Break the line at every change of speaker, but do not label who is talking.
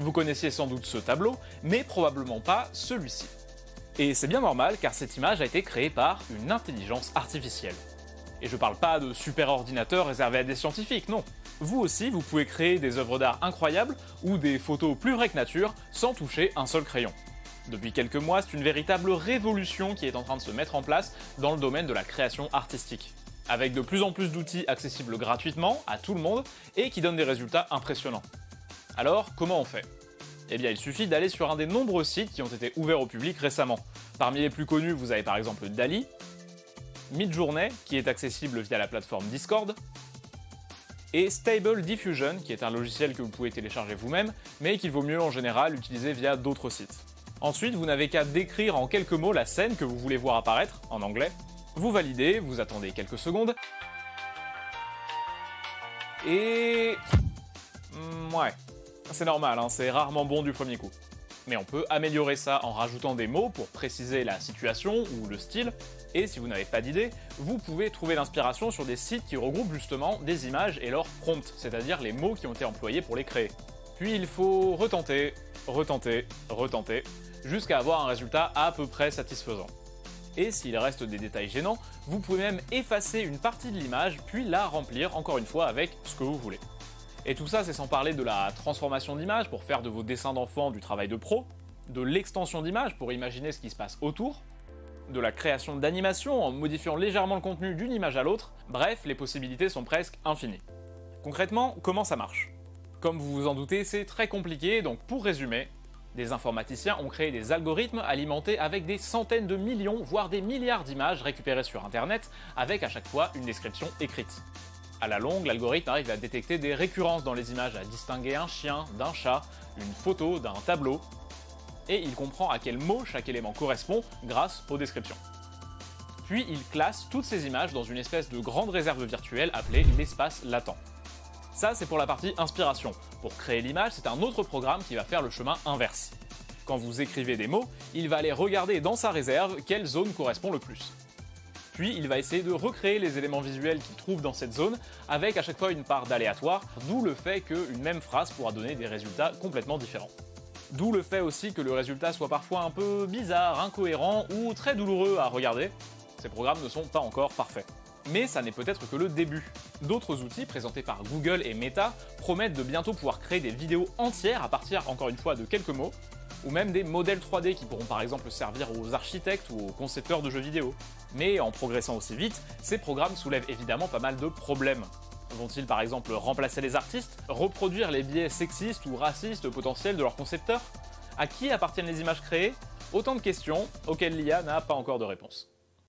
Vous connaissiez sans doute ce tableau, mais probablement pas celui-ci. Et c'est bien normal car cette image a été créée par une intelligence artificielle. Et je parle pas de super ordinateur réservé à des scientifiques, non. Vous aussi, vous pouvez créer des œuvres d'art incroyables ou des photos plus vraies que nature sans toucher un seul crayon. Depuis quelques mois, c'est une véritable révolution qui est en train de se mettre en place dans le domaine de la création artistique. Avec de plus en plus d'outils accessibles gratuitement à tout le monde et qui donnent des résultats impressionnants. Alors, comment on fait ? Eh bien, il suffit d'aller sur un des nombreux sites qui ont été ouverts au public récemment. Parmi les plus connus, vous avez par exemple Dali, Midjourney, qui est accessible via la plateforme Discord, et Stable Diffusion, qui est un logiciel que vous pouvez télécharger vous-même, mais qu'il vaut mieux en général utiliser via d'autres sites. Ensuite, vous n'avez qu'à décrire en quelques mots la scène que vous voulez voir apparaître, en anglais. Vous validez, vous attendez quelques secondes, et... ouais, c'est normal, hein, c'est rarement bon du premier coup. Mais on peut améliorer ça en rajoutant des mots pour préciser la situation ou le style, et si vous n'avez pas d'idée, vous pouvez trouver l'inspiration sur des sites qui regroupent justement des images et leurs prompts, c'est-à-dire les mots qui ont été employés pour les créer. Puis il faut retenter, retenter, retenter, jusqu'à avoir un résultat à peu près satisfaisant. Et s'il reste des détails gênants, vous pouvez même effacer une partie de l'image, puis la remplir encore une fois avec ce que vous voulez. Et tout ça, c'est sans parler de la transformation d'image pour faire de vos dessins d'enfants du travail de pro, de l'extension d'image pour imaginer ce qui se passe autour, de la création d'animation en modifiant légèrement le contenu d'une image à l'autre, bref, les possibilités sont presque infinies. Concrètement, comment ça marche ? Comme vous vous en doutez, c'est très compliqué, donc pour résumer, des informaticiens ont créé des algorithmes alimentés avec des centaines de millions, voire des milliards d'images récupérées sur Internet, avec à chaque fois une description écrite. À la longue, l'algorithme arrive à détecter des récurrences dans les images, à distinguer un chien d'un chat, une photo d'un tableau, et il comprend à quel mot chaque élément correspond grâce aux descriptions. Puis il classe toutes ces images dans une espèce de grande réserve virtuelle appelée l'espace latent. Ça, c'est pour la partie inspiration. Pour créer l'image, c'est un autre programme qui va faire le chemin inverse. Quand vous écrivez des mots, il va aller regarder dans sa réserve quelle zone correspond le plus. Puis il va essayer de recréer les éléments visuels qu'il trouve dans cette zone, avec à chaque fois une part d'aléatoire, d'où le fait qu'une même phrase pourra donner des résultats complètement différents. D'où le fait aussi que le résultat soit parfois un peu bizarre, incohérent ou très douloureux à regarder. Ces programmes ne sont pas encore parfaits. Mais ça n'est peut-être que le début. D'autres outils présentés par Google et Meta promettent de bientôt pouvoir créer des vidéos entières à partir, encore une fois, de quelques mots, ou même des modèles 3D qui pourront par exemple servir aux architectes ou aux concepteurs de jeux vidéo. Mais en progressant aussi vite, ces programmes soulèvent évidemment pas mal de problèmes. Vont-ils par exemple remplacer les artistes, reproduire les biais sexistes ou racistes potentiels de leurs concepteurs ? À qui appartiennent les images créées ? Autant de questions auxquelles l'IA n'a pas encore de réponse.